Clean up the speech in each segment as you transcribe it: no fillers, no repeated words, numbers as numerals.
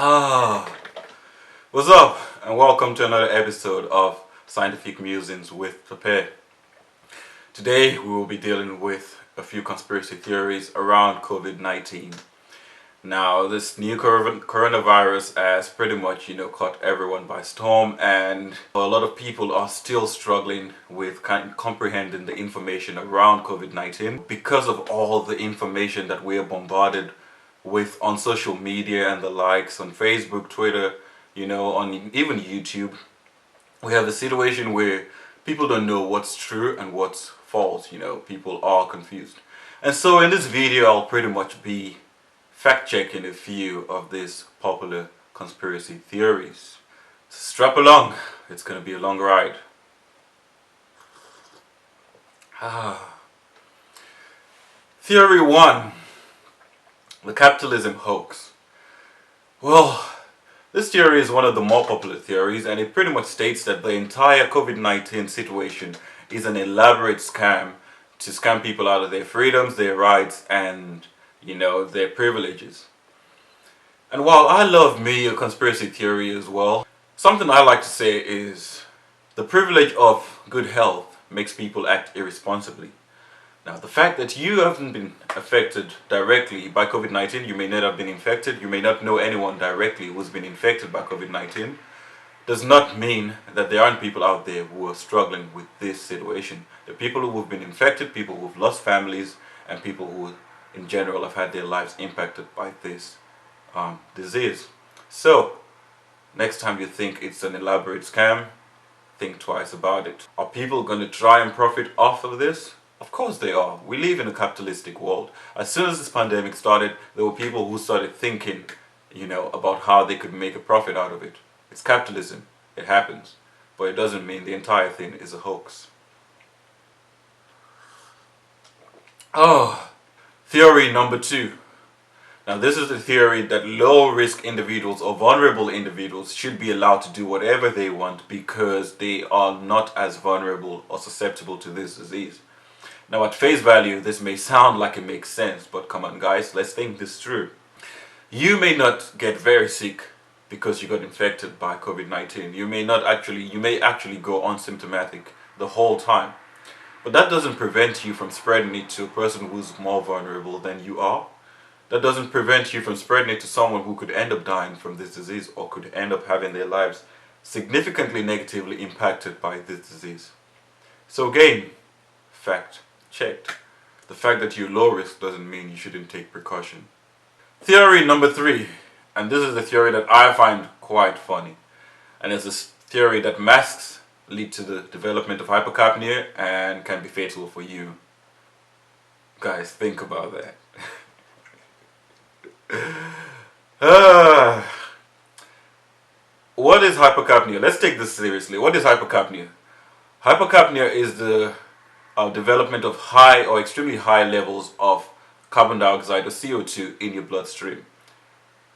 Ah, what's up? And welcome to another episode of Scientific Musings with Prepare. Today we will be dealing with a few conspiracy theories around COVID-19. Now, this new coronavirus has pretty much, caught everyone by storm, and a lot of people are still struggling with comprehending the information around COVID-19 because of all the information that we are bombarded with on social media and the likes, on Facebook, Twitter, on even YouTube. We have a situation where people don't know what's true and what's false. People are confused. And so in this video, I'll pretty much be fact-checking a few of these popular conspiracy theories. So strap along, it's going to be a long ride. Theory 1. The capitalism hoax. Well, this theory is one of the more popular theories, and it pretty much states that the entire COVID-19 situation is an elaborate scam to scam people out of their freedoms, their rights, and, their privileges. And while I love me a conspiracy theory as well, something I like to say is the privilege of good health makes people act irresponsibly. Now, the fact that you haven't been affected directly by COVID-19, you may not have been infected, you may not know anyone directly who's been infected by COVID-19, does not mean that there aren't people out there who are struggling with this situation. There are people who have been infected, people who have lost families, and people who in general have had their lives impacted by this disease. So, next time you think it's an elaborate scam, think twice about it. Are people going to try and profit off of this? Of course they are. We live in a capitalistic world. As soon as this pandemic started, there were people who started thinking, about how they could make a profit out of it. It's capitalism. It happens. But it doesn't mean the entire thing is a hoax. Theory number 2. Now, this is the theory that low-risk individuals or vulnerable individuals should be allowed to do whatever they want because they are not as vulnerable or susceptible to this disease. Now, at face value, this may sound like it makes sense, but come on guys, let's think this through. You may not get very sick because you got infected by COVID-19. You may actually go asymptomatic the whole time. But that doesn't prevent you from spreading it to a person who's more vulnerable than you are. That doesn't prevent you from spreading it to someone who could end up dying from this disease or could end up having their lives significantly negatively impacted by this disease. So again, fact checked. The fact that you're low risk doesn't mean you shouldn't take precaution. Theory number 3, and this is the theory that I find quite funny, and it's this theory that masks lead to the development of hypercapnia and can be fatal for you. Guys, think about that. What is hypercapnia? Let's take this seriously. What is hypercapnia? Hypercapnia is the development of high or extremely high levels of carbon dioxide or CO2 in your bloodstream.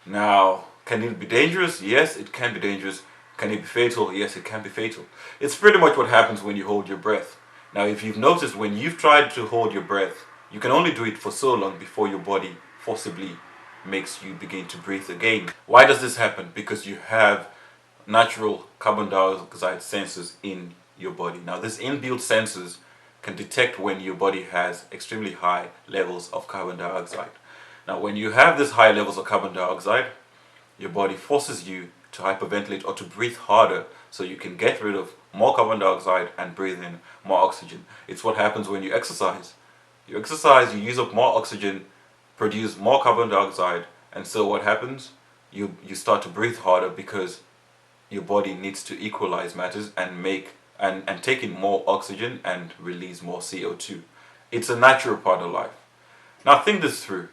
Now, can it be dangerous? Yes, it can be dangerous. Can it be fatal? Yes, it can be fatal. It's pretty much what happens when you hold your breath. Now, if you've noticed, when you've tried to hold your breath, you can only do it for so long before your body forcibly makes you begin to breathe again. Why does this happen? Because you have natural carbon dioxide sensors in your body. Now, these inbuilt sensors can detect when your body has extremely high levels of carbon dioxide. Now, when you have these high levels of carbon dioxide, your body forces you to hyperventilate or to breathe harder so you can get rid of more carbon dioxide and breathe in more oxygen. It's what happens when you exercise. You exercise, you use up more oxygen, produce more carbon dioxide, and so what happens? You start to breathe harder because your body needs to equalize matters and take in more oxygen and release more CO2. It's a natural part of life. Now think this through.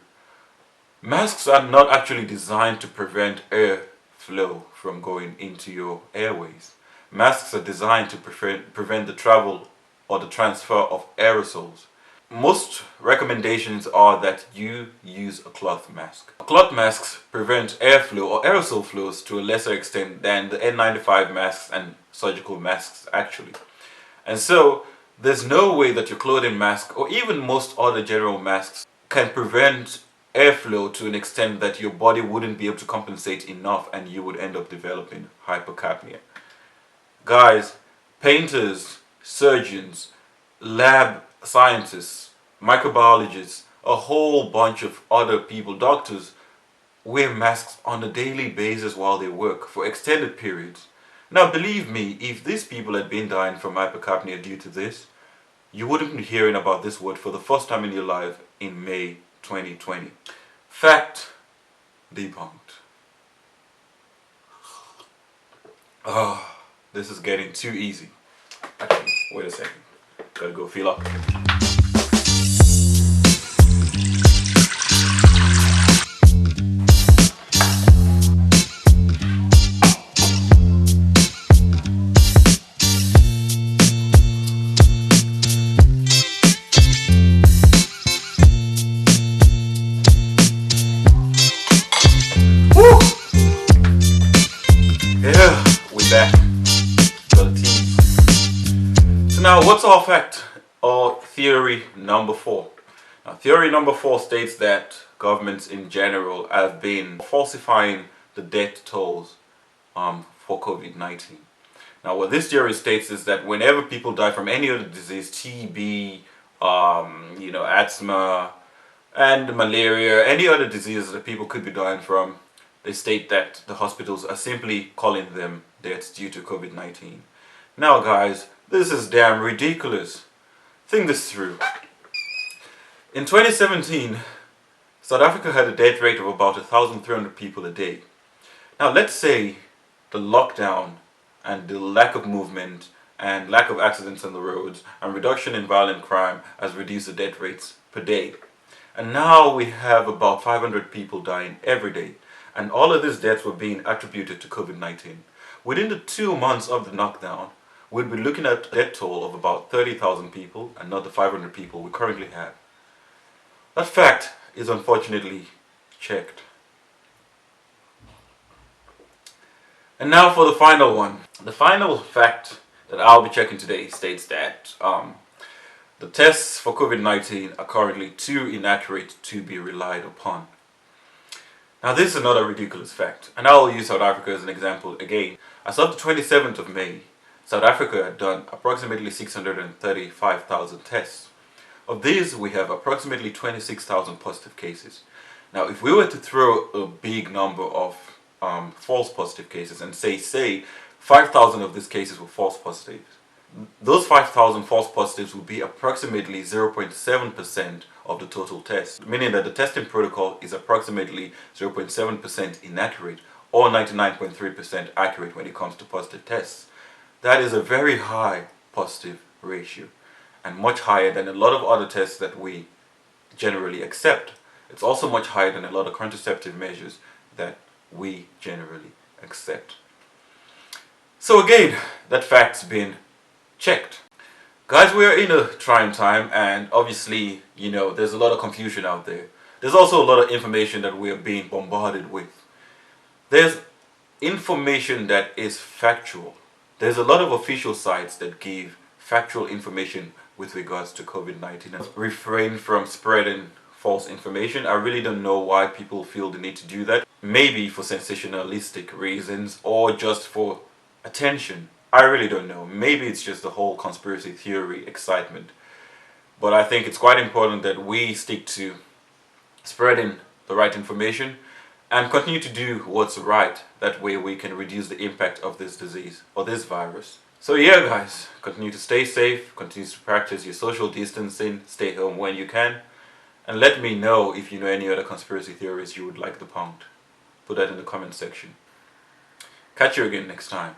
Masks are not actually designed to prevent air flow from going into your airways. Masks are designed to prevent the travel or the transfer of aerosols. Most recommendations are that you use a cloth mask. Cloth masks prevent airflow or aerosol flows to a lesser extent than the N95 masks and surgical masks actually. And so there's no way that your clothing mask or even most other general masks can prevent airflow to an extent that your body wouldn't be able to compensate enough and you would end up developing hypercapnia. Guys, painters, surgeons, lab scientists, microbiologists, a whole bunch of other people, doctors, wear masks on a daily basis while they work for extended periods. Now believe me, if these people had been dying from hypercapnia due to this, you wouldn't be hearing about this word for the first time in your life in May 2020. Fact debunked. Oh, this is getting too easy. Actually, wait a second. Gotta go feel up. Yeah, we're back. Got a team. So now, what's our fact or theory number 4? Now, theory number 4 states that governments in general have been falsifying the death tolls for COVID-19. Now, what this theory states is that whenever people die from any other disease, TB, asthma, and malaria, any other diseases that people could be dying from, they state that the hospitals are simply calling them deaths due to COVID-19. Now guys, this is damn ridiculous. Think this through. In 2017, South Africa had a death rate of about 1,300 people a day. Now let's say the lockdown and the lack of movement and lack of accidents on the roads and reduction in violent crime has reduced the death rates per day. And now we have about 500 people dying every day. And all of these deaths were being attributed to COVID-19. Within the 2 months of the lockdown, we'd be looking at a death toll of about 30,000 people and not the 500 people we currently have. That fact is unfortunately checked. And now for the final one. The final fact that I'll be checking today states that the tests for COVID-19 are currently too inaccurate to be relied upon. Now this is another ridiculous fact, and I'll use South Africa as an example again. As of the 27th of May, South Africa had done approximately 635,000 tests. Of these, we have approximately 26,000 positive cases. Now if we were to throw a big number of false positive cases and say 5,000 of these cases were false positives, those 5,000 false positives would be approximately 0.7% of the total test, meaning that the testing protocol is approximately 0.7% inaccurate or 99.3% accurate when it comes to positive tests. That is a very high positive ratio and much higher than a lot of other tests that we generally accept. It's also much higher than a lot of contraceptive measures that we generally accept. So again, that fact's been checked. Guys, we are in a trying time, and obviously, there's a lot of confusion out there. There's also a lot of information that we are being bombarded with. There's information that is factual. There's a lot of official sites that give factual information with regards to COVID-19. Refrain from spreading false information. I really don't know why people feel the need to do that. Maybe for sensationalistic reasons or just for attention. I really don't know. Maybe it's just the whole conspiracy theory excitement. But I think it's quite important that we stick to spreading the right information and continue to do what's right. That way we can reduce the impact of this disease or this virus. So yeah guys, continue to stay safe, continue to practice your social distancing, stay home when you can, and let me know if you know any other conspiracy theories you would like debunked. Put that in the comment section. Catch you again next time.